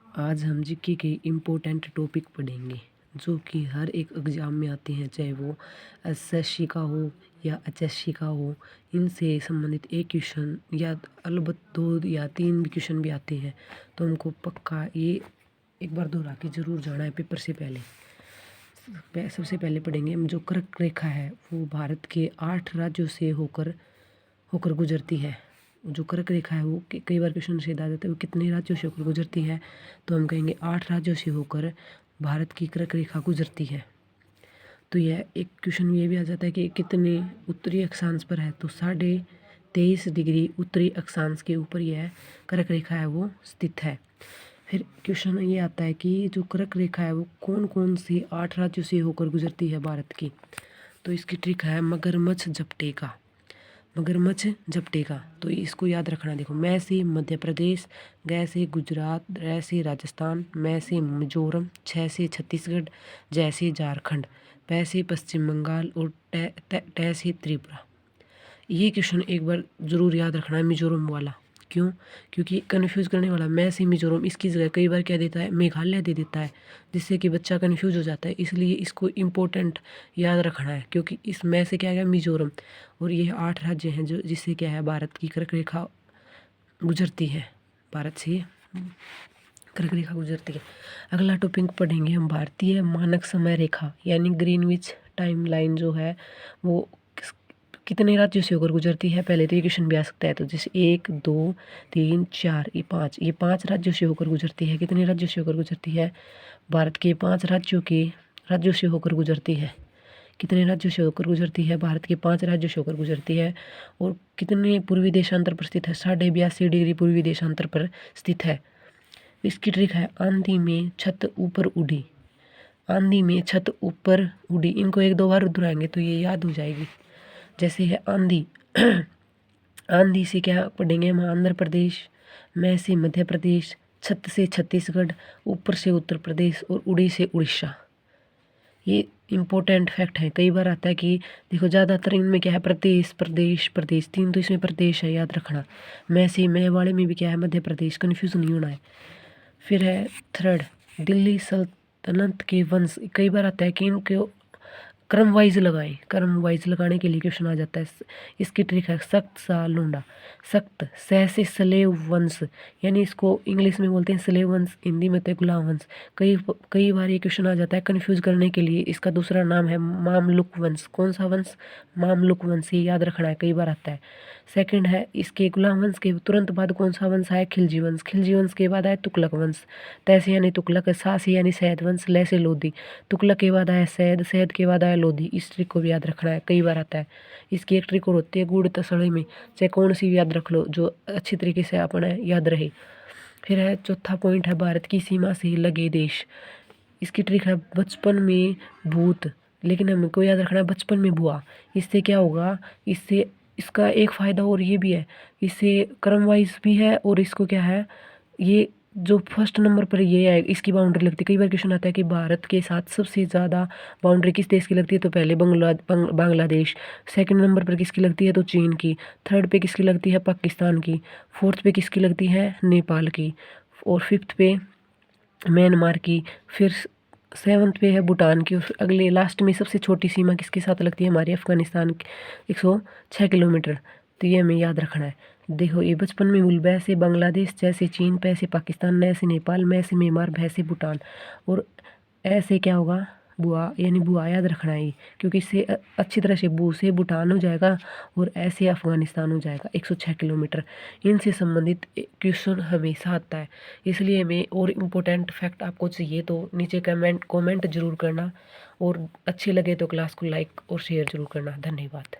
आज हम जीके के इम्पोर्टेंट टॉपिक पढ़ेंगे जो कि हर एक एग्ज़ाम में आते हैं, चाहे वो एसएससी का हो या एचएससी का हो। इनसे संबंधित एक क्वेश्चन या अलबत्त 2 या 3 भी क्वेश्चन भी आते हैं, तो हमको पक्का ये एक बार दोहरा के ज़रूर जाना है पेपर से पहले। सबसे पहले पढ़ेंगे हम जो कर्क रेखा है वो भारत के 8 राज्यों से होकर गुजरती है। जो कर्क रेखा है वो कई बार क्वेश्चन से आ जाता है वो कितने राज्यों से होकर गुजरती है, तो हम कहेंगे 8 राज्यों से होकर भारत की कर्क रेखा गुजरती है। तो यह एक क्वेश्चन ये भी आ जाता है कि कितने उत्तरी अक्षांश पर है, तो 23.5 डिग्री उत्तरी अक्षांश के ऊपर यह कर्क रेखा है वो स्थित है। फिर क्वेश्चन ये आता है कि जो कर्क रेखा है वो कौन कौन सी 8 राज्यों से होकर गुजरती है भारत की, तो इसकी ट्रिक है मगरमच्छ झपटेगा। मगरमच्छ झपटेगा, तो इसको याद रखना। देखो, मैं से मध्य प्रदेश, ग से गुजरात, र से राजस्थान, मैं से मिजोरम, छ से छत्तीसगढ़, जै से झारखंड, पै से पश्चिम बंगाल और ट से त्रिपुरा। ये क्वेश्चन एक बार ज़रूर याद रखना है, मिजोरम वाला। क्यों? क्योंकि कन्फ्यूज़ करने वाला मैं से मिजोरम, इसकी जगह कई बार क्या देता है, मेघालय दे देता है, जिससे कि बच्चा कन्फ्यूज़ हो जाता है। इसलिए इसको इम्पोर्टेंट याद रखना है, क्योंकि इस मैं से क्या है मिजोरम, और ये 8 राज्य हैं जो जिससे क्या है भारत की कर्क रेखा गुजरती है, भारत से कर्क रेखा गुजरती है। अगला टॉपिक पढ़ेंगे हम भारतीय मानक समय रेखा यानी ग्रीनविच टाइम लाइन जो है वो कितने राज्यों से होकर गुजरती है। पहले तो ये क्वेश्चन भी आ सकता है, तो जैसे 1 2 3 4 ये 5 राज्यों से होकर गुजरती है। कितने राज्यों से होकर गुजरती है? भारत के 5 राज्यों से होकर गुजरती है। कितने राज्यों से होकर गुजरती है? भारत के 5 राज्यों से होकर गुजरती है। और कितने पूर्वी देशांतर पर स्थित है? 82.5 डिग्री पूर्वी देशांतर पर स्थित है। इसकी ट्रिक है आंधी में छत ऊपर उड़ी। आंधी में छत ऊपर उड़ी, इनको 1-2 बार दोहराएंगे तो ये याद हो जाएगी। जैसे है आंधी आंधी से क्या पढ़ेंगे हम? आंध्र प्रदेश, मैं से मध्य प्रदेश, छत से छत्तीसगढ़, ऊपर से उत्तर प्रदेश और उड़ी से उड़ीसा। ये इम्पोर्टेंट फैक्ट है, कई बार आता है कि देखो ज़्यादातर इनमें क्या है प्रदेश प्रदेश प्रदेश, 3 तो इसमें प्रदेश है, याद रखना। मैं वाले में भी क्या है मध्य प्रदेश, कन्फ्यूज़ नहीं होना है। फिर है थर्ड, दिल्ली सल्तनत के वंश, कई बार आता है कि इनके क्रम वाइज लगाएं, क्रम वाइज लगाने के लिए क्वेश्चन आ जाता है। इसकी ट्रिक है सख्त सा लूंडा। सख्त सह से स्लेव वंश, यानी इसको इंग्लिश में बोलते हैं स्लेव वंश, हिंदी में तो गुलाम वंश। कई बार ये क्वेश्चन आ जाता है कंफ्यूज करने के लिए। इसका दूसरा नाम है मामलुक वंश। कौन सा वंश? मामलुक वंश, ये याद रखना है, कई बार आता है। सेकंड है इसके गुलाम वंश के तुरंत बाद कौन सा वंश आया? खिलजी वंश। खिलजी वंश के बाद आया तुगलक वंश। तैसे यानी तुगलक, सा से यानी सैद वंश, लै से लोधी। तुगलक के बाद आया सैद, सैद के बाद आया लोधी। इस ट्रिक को भी याद रखना है, कई बार आता है। इसकी एक ट्रिक और होती है गुड़ तसड़े में, चाहे कौन सी भी याद रख लो जो अच्छी तरीके से अपने याद रहे। फिर है चौथा पॉइंट है भारत की सीमा से लगे देश। इसकी ट्रिक है बचपन में भूत, लेकिन हमको याद रखना है बचपन में बुआ। इससे क्या होगा? इससे इसका एक फ़ायदा और ये भी है, इससे क्रम वाइज भी है, और इसको क्या है, ये जो फर्स्ट नंबर पर ये है इसकी बाउंड्री लगती है। कई बार क्वेश्चन आता है कि भारत के साथ सबसे ज़्यादा बाउंड्री किस देश की लगती है, तो पहले बांग्लादेश। सेकंड नंबर पर किसकी लगती है? तो चीन की। थर्ड पे किसकी लगती है? पाकिस्तान की। फोर्थ पे किसकी लगती है? नेपाल की। और फिफ्थ पे म्यांमार की। फिर सेवन्थ पे है भूटान की। और अगले लास्ट में सबसे छोटी सीमा किसके साथ लगती है? हमारी अफगानिस्तान की, 106 किलोमीटर। तो ये हमें याद रखना है। देखो, ये बचपन में मूल बै से बांग्लादेश, जैसे चीन, पै से पाकिस्तान, नै से नेपाल, मैं से म्यांमार, भै से भूटान, और ऐसे क्या होगा? बुआ, यानी बुआ याद रखना है, क्योंकि इससे अच्छी तरह से बू से भूटान हो जाएगा और ऐसे अफगानिस्तान हो जाएगा। 106 किलोमीटर। इनसे संबंधित क्वेश्चन हमेशा आता है, इसलिए हमें और इम्पोर्टेंट फैक्ट आपको चाहिए तो नीचे कमेंट जरूर करना, और अच्छी लगे तो क्लास को लाइक और शेयर जरूर करना। धन्यवाद।